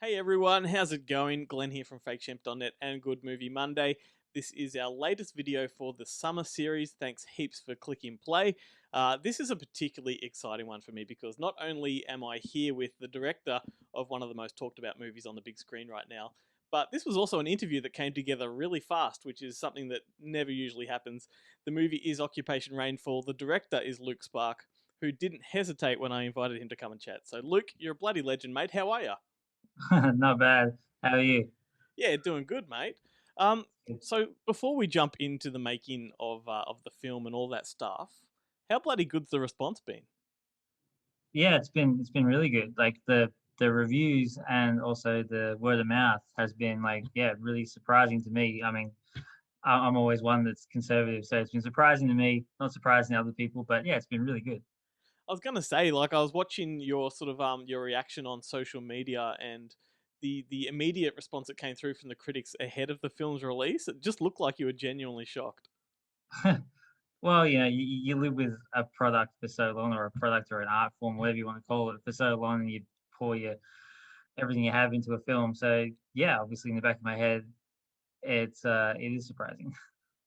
Hey everyone, how's it going? Glenn here from FakeShamp.net and Good Movie Monday. This is our latest video for the summer series. Thanks heaps for clicking play. This is a particularly exciting one for me because not only am I here with the director of one of the most talked about movies on the big screen right now, but this was also an interview that came together really fast, which is something that never usually happens. The movie is Occupation Rainfall. The director is Luke Sparke, who didn't hesitate when I invited him to come and chat. So Luke, you're a bloody legend, mate. How are you? Not bad. How are you? Yeah, doing good, mate. Um, Good. so before we jump into the making of the film and all that stuff, how bloody good's the response been? Yeah, it's been really good. Like the reviews and also the word of mouth has been like, yeah, really surprising to me. I mean, I'm always one that's conservative, so it's been surprising to me, not surprising to other people, but yeah, it's been really good. I was gonna say, like, I was watching your sort of your reaction on social media and the immediate response that came through from the critics ahead of the film's release. It just looked like you were genuinely shocked. Well, you live with a product for so long, or a product or an art form, whatever you want to call it, for so long, and you pour your everything you have into a film. So yeah, obviously in the back of my head, it is surprising.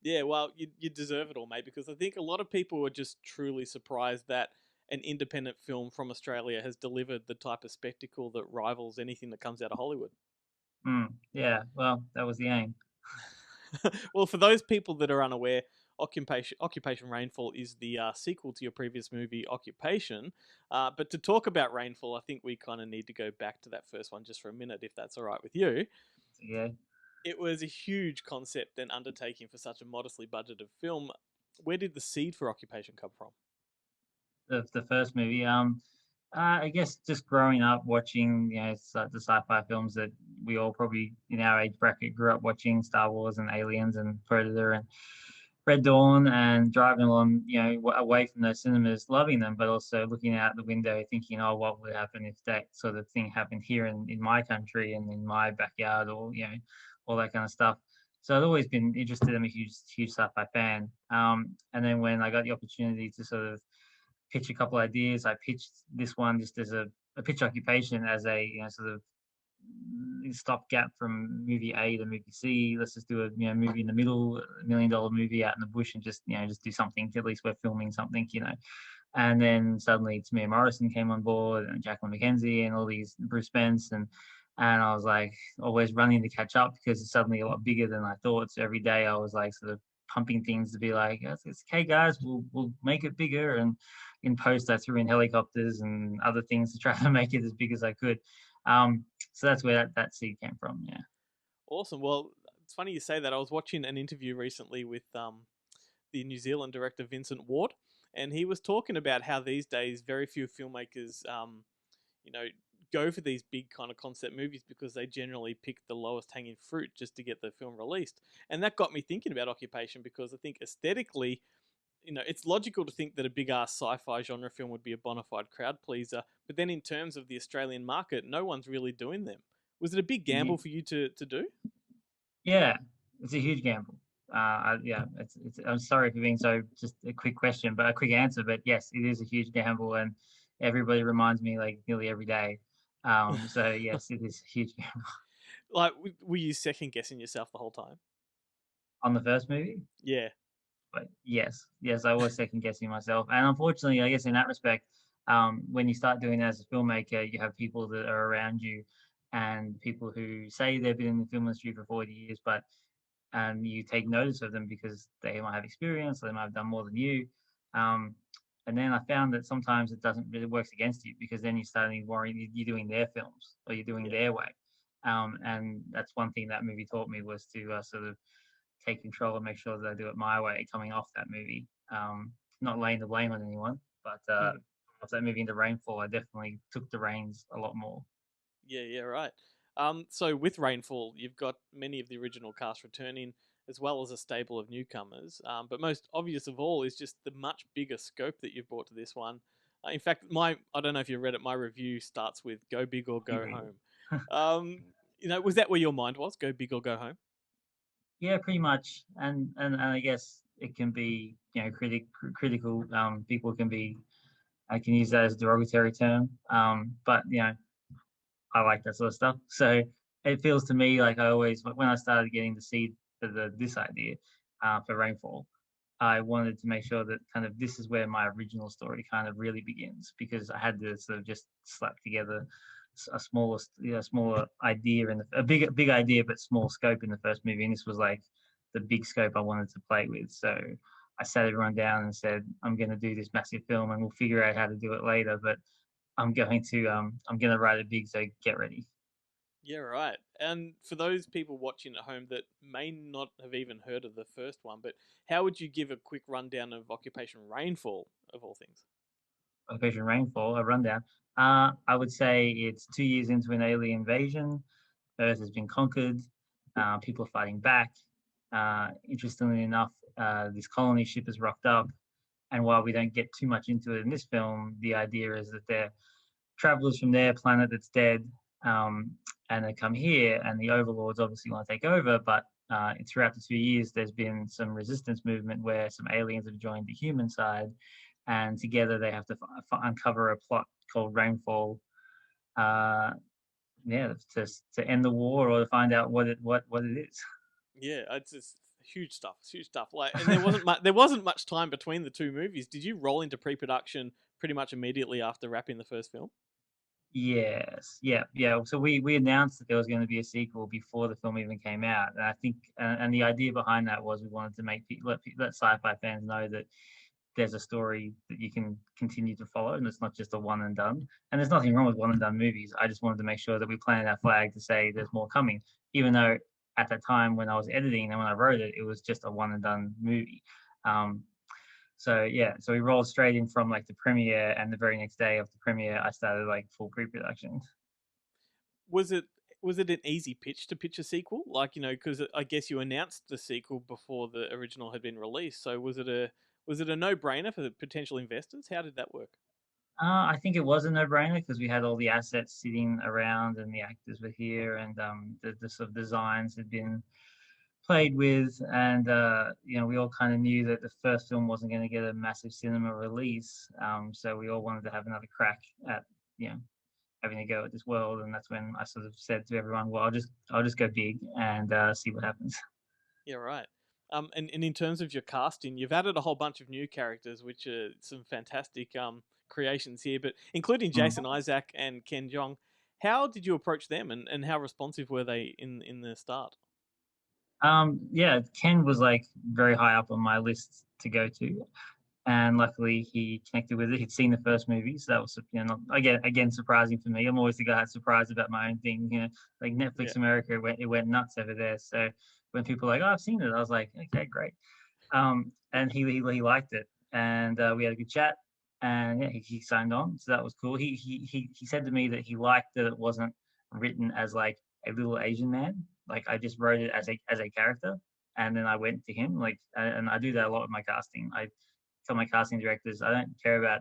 Yeah, well, you deserve it all, mate, because I think a lot of people were just truly surprised that an independent film from Australia has delivered the type of spectacle that rivals anything that comes out of Hollywood. Yeah, well, that was the aim. Well, for those people that are unaware, Occupation Rainfall is the sequel to your previous movie, Occupation. But to talk about Rainfall, I think we kind of need to go back to that first one just for a minute, if that's all right with you. So, yeah. It was a huge concept and undertaking for such a modestly budgeted film. Where did the seed for Occupation come from? The first movie. I guess just growing up watching, the sci-fi films that we all probably in our age bracket grew up watching, Star Wars and Aliens and Predator and Red Dawn, and driving along, away from those cinemas, loving them, but also looking out the window, thinking, oh, what would happen if that sort of thing happened here in my country and in my backyard, or all that kind of stuff. So I've always been interested. I'm a huge sci-fi fan. And then when I got the opportunity to sort of pitch a couple ideas. I pitched this one just as a pitch occupation, as a sort of stopgap from movie A to movie C. Let's just do a movie in the middle, $1 million movie out in the bush, and just do something. At least we're filming something. And then suddenly Tamir Morrison came on board, and Jacqueline McKenzie, and all these Bruce Spence, and I was like always running to catch up because it's suddenly a lot bigger than I thought. So every day I was like sort of pumping things to be like, it's okay, guys, we'll make it bigger. And in post, I threw in helicopters and other things to try to make it as big as I could. So that's where that seed came from. Yeah. Awesome. Well, it's funny you say that. I was watching an interview recently with the New Zealand director Vincent Ward, and he was talking about how these days very few filmmakers, you know, go for these big kind of concept movies because they generally pick the lowest hanging fruit just to get the film released. And that got me thinking about Occupation because I think aesthetically, it's logical to think that a big ass sci-fi genre film would be a bona fide crowd pleaser. But then in terms of the Australian market, no one's really doing them. Was it a big gamble Ye- for you to do? Yeah, it's a huge gamble. Yeah, I'm sorry for being so just a quick question, but a quick answer. But yes, it is a huge gamble, and everybody reminds me like nearly every day. So yes, it is a huge gamble. Like, were you second guessing yourself the whole time? On the first movie. Yeah, But yes, I was second guessing myself, and unfortunately, I guess in that respect, when you start doing it as a filmmaker, you have people that are around you, and people who say they've been in the film industry for 40 years, but you take notice of them because they might have experience, or they might have done more than you. Um, and then I found that sometimes it doesn't really works against you because then you're starting worrying you're doing their films or you're doing yeah. their way. And that's one thing that movie taught me was to sort of take control and make sure that I do it my way coming off that movie. Not laying the blame on anyone, but Mhm. off that movie into Rainfall, I definitely took the reins a lot more. Yeah, yeah, right. So with Rainfall, you've got many of the original cast returning, as well as a stable of newcomers. But most obvious of all is just the much bigger scope that you've brought to this one. In fact, I don't know if you read it. My review starts with "Go big or go home." Um, was that where your mind was? Go big or go home? Yeah, pretty much. And I guess it can be, critical. People can be, I can use that as a derogatory term. But I like that sort of stuff. So it feels to me like I always, when I started getting the seed for this idea for Rainfall, I wanted to make sure that kind of this is where my original story kind of really begins, because I had to sort of just slap together a smaller, smaller idea and a big idea but small scope in the first movie, and this was like the big scope I wanted to play with. So I sat everyone down and said, I'm going to do this massive film, and we'll figure out how to do it later. But I'm going to write it big, so get ready. Yeah, right. And for those people watching at home that may not have even heard of the first one, but how would you give a quick rundown of Occupation Rainfall, of all things? Occupation Rainfall, a rundown. I would say it's 2 years into an alien invasion. Earth has been conquered. People are fighting back. Interestingly enough, this colony ship is rocked up. And while we don't get too much into it in this film, the idea is that they're travelers from their planet that's dead, um, and they come here, and the overlords obviously want to take over. But throughout the 2 years, there's been some resistance movement where some aliens have joined the human side, and together they have to uncover a plot called Rainfall. Uh, yeah, to end the war or to find out what it is. Yeah, it's just huge stuff. It's huge stuff. Like, and there wasn't much time between the two movies. Did you roll into pre-production pretty much immediately after wrapping the first film? Yes, yeah, yeah. So we announced that there was going to be a sequel before the film even came out, and I think, and the idea behind that was we wanted to make let sci-fi fans know that there's a story that you can continue to follow, and it's not just a one and done. And there's nothing wrong with one and done movies. I just wanted to make sure that we planted our flag to say there's more coming, even though at that time when I was editing and when I wrote it, it was just a one and done movie. Um, so yeah, so we rolled straight in from like the premiere, and the very next day of the premiere, I started like full pre-production. Was it was it an easy pitch a sequel? Like, because I guess you announced the sequel before the original had been released. So was it a no brainer for the potential investors? How did that work? I think it was a no-brainer because we had all the assets sitting around, and the actors were here, and the sort of designs had been played with, and we all kind of knew that the first film wasn't going to get a massive cinema release, so we all wanted to have another crack at you know having a go at this world, and that's when I sort of said to everyone, well, I'll just go big and see what happens. Yeah, right. And in terms of your casting, you've added a whole bunch of new characters, which are some fantastic creations here, but including Mm. Jason Isaac and Ken Jeong. How did you approach them, and how responsive were they in the start? Yeah, Ken was like very high up on my list to go to, and luckily he connected with it. He'd seen the first movie, so that was not again surprising for me. I'm always the guy that's surprised about my own thing. Like Yeah. Netflix America, it went nuts over there. So when people are like, "Oh, I've seen it," I was like, "Okay, great." And he liked it, and we had a good chat, and yeah, he signed on, so that was cool. He said to me that he liked that it wasn't written as like a little Asian man. Like I just wrote it as a character, and then I went to him like, and I do that a lot with my casting. I tell my casting directors I don't care about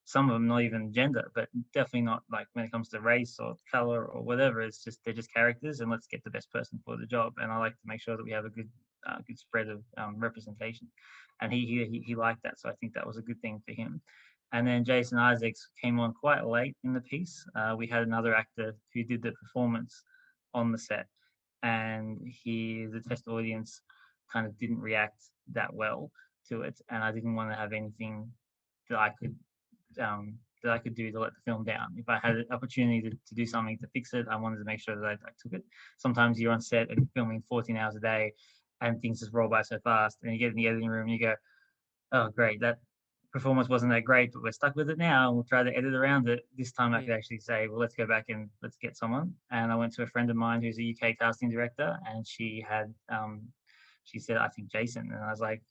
some of them not even gender, but definitely not like when it comes to race or color or whatever. It's just they're just characters, and let's get the best person for the job. And I like to make sure that we have a good spread of representation. And he liked that, so I think that was a good thing for him. And then Jason Isaacs came on quite late in the piece. We had another actor who did the performance on the set, and the test audience kind of didn't react that well to it, and I didn't want to have anything that I could that I could do to let the film down. If I had an opportunity to do something to fix it, I wanted to make sure that I took it. Sometimes you're on set and filming 14 hours a day, and things just roll by so fast, and you get in the editing room and you go, "Oh, great, that performance wasn't that great, but we're stuck with it now, and we'll try to edit around it." This time, I Mm. could actually say, "Well, let's go back and let's get someone." And I went to a friend of mine who's a UK casting director, and she said, "I think Jason," and I was like,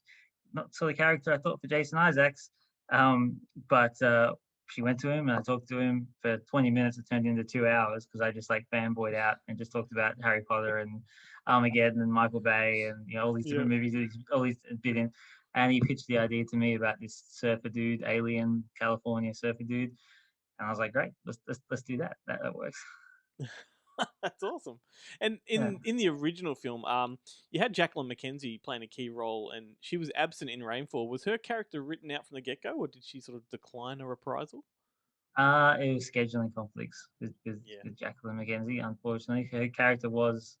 "Not sort of character I thought for Jason Isaacs." But she went to him, and I talked to him for 20 minutes. It turned into 2 hours because I just like fanboyed out and just talked about Harry Potter and Armageddon and Michael Bay and all these Yeah. different movies that he's always been in. And he pitched the idea to me about this surfer dude, alien California surfer dude, and I was like, great, let's do that. That works. That's awesome. And Yeah. in the original film, you had Jacqueline McKenzie playing a key role, and she was absent in Rainfall. Was her character written out from the get go, or did she sort of decline a reprisal? It was scheduling conflicts Yeah. with Jacqueline McKenzie. Unfortunately, her character was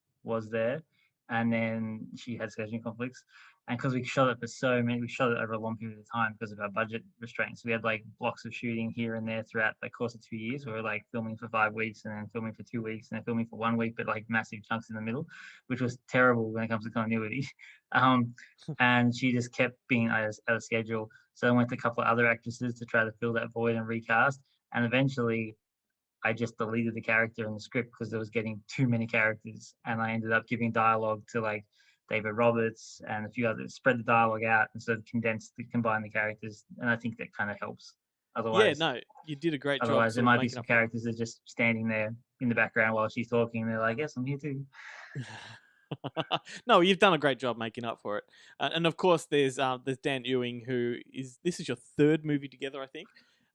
there, and then she had scheduling conflicts. And because we shot it for we shot it over a long period of time because of our budget restraints. We had like blocks of shooting here and there throughout the course of 2 years. We were like filming for 5 weeks and then filming for 2 weeks and then filming for 1 week, but like massive chunks in the middle, which was terrible when it comes to continuity. Um, and she just kept being out of schedule. So I went to a couple of other actresses to try to fill that void and recast, and eventually I just deleted the character in the script because there was getting too many characters, and I ended up giving dialogue to like David Roberts and a few others, spread the dialogue out instead of combine the characters, and I think that kind of helps. Yeah, Otherwise, no, you did a great job otherwise there sort of might be making some up for characters that are just standing there in the background while she's talking, and they're like, "Yes, I'm here too." it. No, you've done a great job making up for it. And of course, there's Dan Ewing, who is this is your third movie together, I think.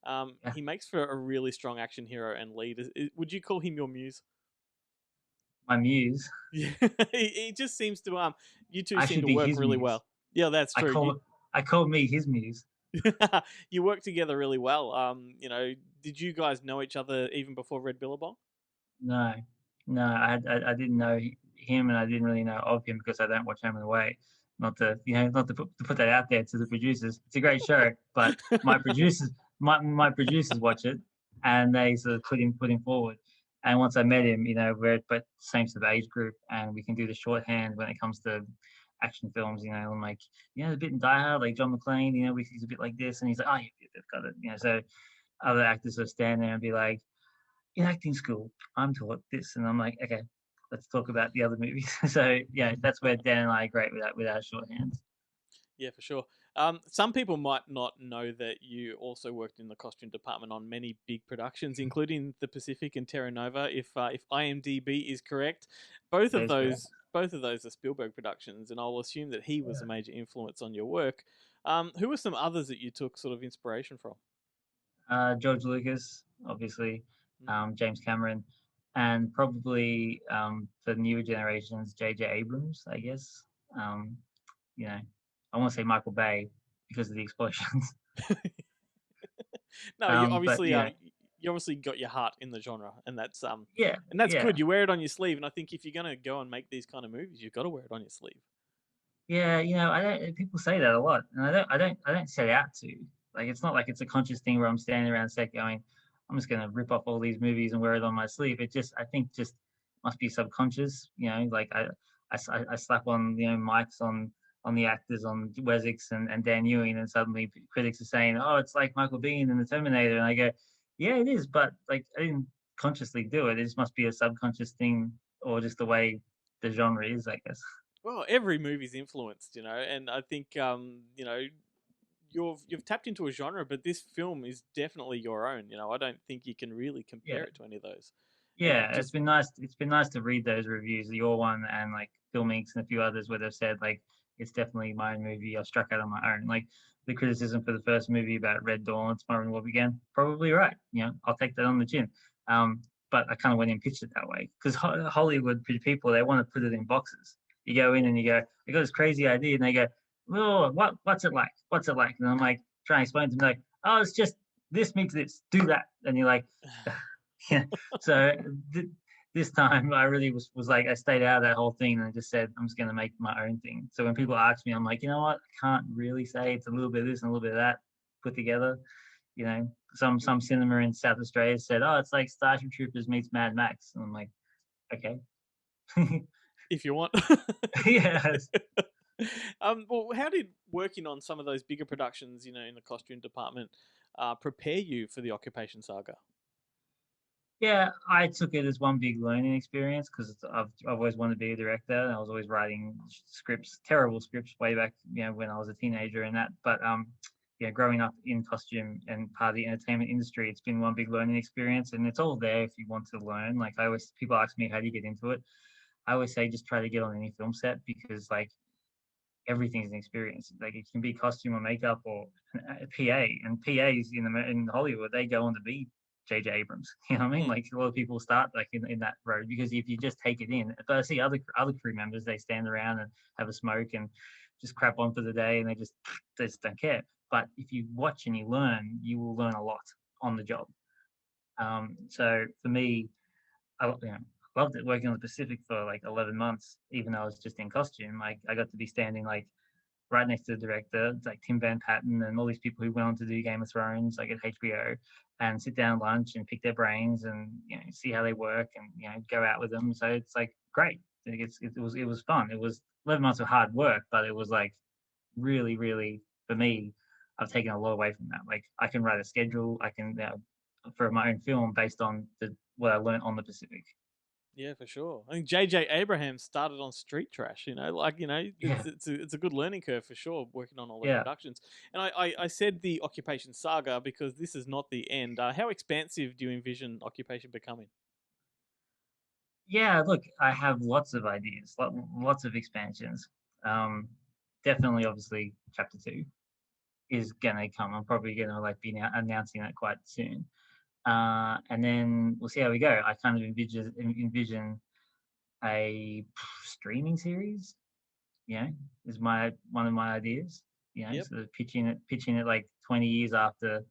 Yeah, He makes for a really strong action hero and lead. Would you call him your muse? my muse. Yeah, he just seems to you two I seem should to be work his really muse. well. Yeah, that's I true. You call I call me his muse. you work together really well. Did you guys know each other even before Red Billabong? No, no, I didn't know him, and I didn't really know of him because I don't watch Home and Away. Not to put that out there to the producers. It's a great show, but my producers, my producers watch it, and they sort of put him forward. And once I met him, we're but same sort of age group, and we can do the shorthand when it comes to action films. I'm like, a bit in Die Hard, like John McClane. He's a bit like this, and he's like, oh, yeah, they've got it. So other actors will stand there and be like, in acting school, I'm taught this, and I'm like, okay, let's talk about the other movies. So yeah, that's where Dan and I are great with our shorthands. Yeah, for sure. Some people might not know that you also worked in the costume department on many big productions, including The Pacific and Terra Nova. If IMDb is correct, both That of is correct. those are Spielberg productions, and I'll assume that he was a major influence on your work. Who are some others that you took sort of inspiration from? George Lucas, obviously, Mm. James Cameron, and probably for newer generations, J.J. Abrams, I guess. Um, you know, I want to say Michael Bay because of the explosions. No, But yeah, you obviously got your heart in the genre, yeah, and that's yeah. good. You wear it on your sleeve, and I think if you're gonna go and make these kind of movies, you've got to wear it on your sleeve. Yeah, I don't. People say that a lot, and I don't set out to. Like, it's not like it's a conscious thing where I'm standing around set going, "I'm just gonna rip off all these movies and wear it on my sleeve." I think, just must be subconscious. Like I slap on mics on the actors on Wessex and Dan Ewing, and suddenly critics are saying, "Oh, it's like Michael Biehn in the Terminator," and I go, "Yeah, it is," but like I didn't consciously do it. It just must be a subconscious thing, or just the way the genre is, I guess. Well, every movie's influenced, and I think you've tapped into a genre, but this film is definitely your own. I don't think you can really Yeah. compare it to any of those. And Yeah, it's just been nice. It's been nice to read those reviews, your one and like Film Inc. and a few others where they've said like it's definitely my own movie. I struck out on my own. Like the criticism for the first movie about Red Dawn, Tomorrow Never Will Begin, probably right. I'll take that on the chin. But I kind of went and pitched it that way because Hollywood people, they want to put it in boxes. You go in and you go, I got this crazy idea, and they go, "Oh, what's it like? What's it like?" And I'm like trying to explain to them like, "Oh, it's just this meets this, do that," and you're like. Yeah. So th- this time I really was like I stayed out of that whole thing and I just said I'm just going to make my own thing. So when people ask me, I'm like, you know what? I can't really say it's a little bit of this and a little bit of that put together. Some cinema in South Australia said, oh, it's like Starship Troopers meets Mad Max, and I'm like, okay. if you want. Yes. Well, how did working on some of those bigger productions, in the costume department, prepare you for the Occupation Saga? Yeah, I took it as one big learning experience because I've always wanted to be a director, and I was always writing scripts, terrible scripts, way back, when I was a teenager and that. But growing up in costume and part of the entertainment industry, it's been one big learning experience, and it's all there if you want to learn. Like people ask me, how do you get into it? I always say just try to get on any film set because like everything's an experience. Like it can be costume or makeup or PA, and PAs in Hollywood, they go on to be J.J. Abrams. You know what I mean? Mm. Like a lot of people start like in that road because if you just take it in, but I see other crew members, they stand around and have a smoke and just crap on for the day, and they just don't care. But if you watch and you learn, you will learn a lot on the job. So for me, loved it working on the Pacific for like 11 months, even though I was just in costume. Like I got to be standing like right next to the director, like Tim Van Patten and all these people who went on to do Game of Thrones, like at HBO, and sit down lunch and pick their brains and see how they work and go out with them. So it's like great. It was fun. It was 11 months of hard work, but it was like really, really for me. I've taken a lot away from that. Like I can write a schedule. I can for my own film based on what I learned on the Pacific. Yeah, for sure. I think J.J. Abrams started on Street Trash. Yeah. It's a good learning curve for sure, working on all the Yeah. productions. And I said the Occupation saga because this is not the end. How expansive do you envision Occupation becoming? Yeah, look, I have lots of ideas, lots of expansions. Definitely, obviously, chapter 2 is gonna come. I'm probably gonna like be announcing that quite soon. And then we'll see how we go. I kind of envision a streaming series. Is one of my ideas. Yep. Sort of pitching it like 20 years after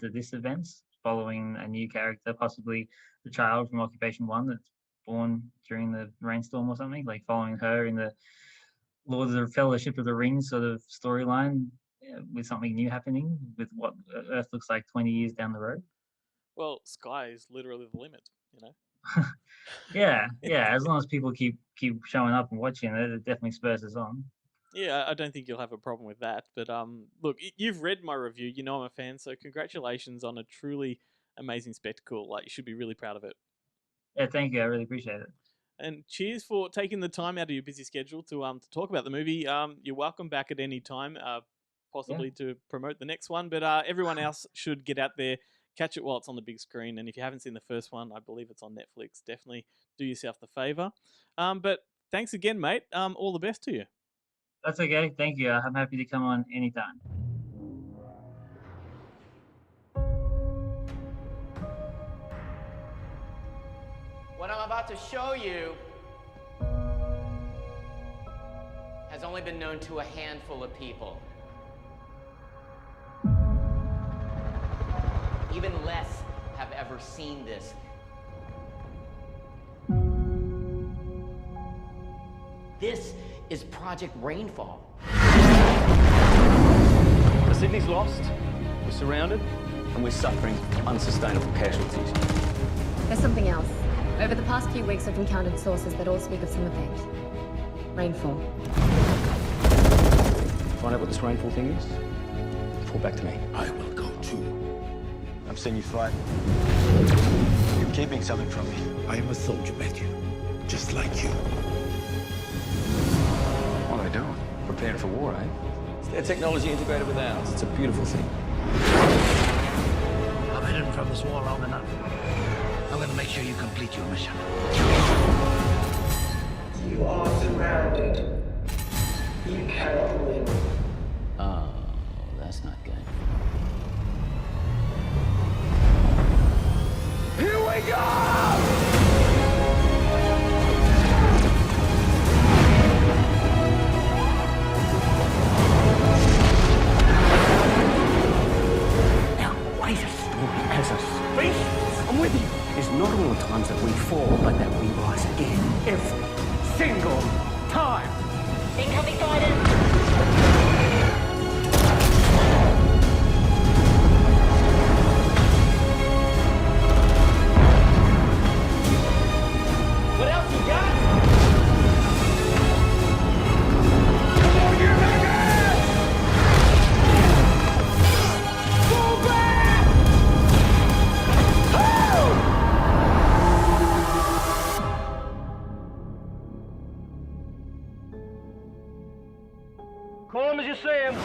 this event, following a new character, possibly the child from Occupation 1 that's born during the rainstorm or something, like following her in the Lord of the Fellowship of the Ring sort of storyline, with something new happening with what Earth looks like 20 years down the road. Well, sky is literally the limit, Yeah. As long as people keep showing up and watching it, it definitely spurs us on. Yeah, I don't think you'll have a problem with that. But look, you've read my review. You know I'm a fan, so congratulations on a truly amazing spectacle. Like, you should be really proud of it. Yeah, thank you. I really appreciate it. And cheers for taking the time out of your busy schedule to talk about the movie. You're welcome back at any time, possibly to promote the next one. But everyone else should get out there, catch it while it's on the big screen. And if you haven't seen the first one, I believe it's on Netflix. Definitely do yourself the favor. But thanks again, mate. All the best to you. That's okay. Thank you. I'm happy to come on anytime. What I'm about to show you has only been known to a handful of people. Even less have ever seen this. This is Project Rainfall. The city's lost, we're surrounded, and we're suffering unsustainable casualties. There's something else. Over the past few weeks, I've encountered sources that all speak of some event. Rainfall. Find out what this rainfall thing is. Fall back to me. I will go too. I've seen you fight. You're keeping something from me. I am a soldier, Matthew, just like you. What are they doing? Preparing for war, eh? It's their technology integrated with ours. It's a beautiful thing. I've hidden from this war long enough. I'm going to make sure you complete your mission. You are surrounded. You cannot win. Oh, that's not good. Here we go! As a species, I'm with you. It's not all the times that we fall, but that we rise again. Every single time. Incoming guidance! What else you got? Come on, you maggots! Go back! Call him as you see him.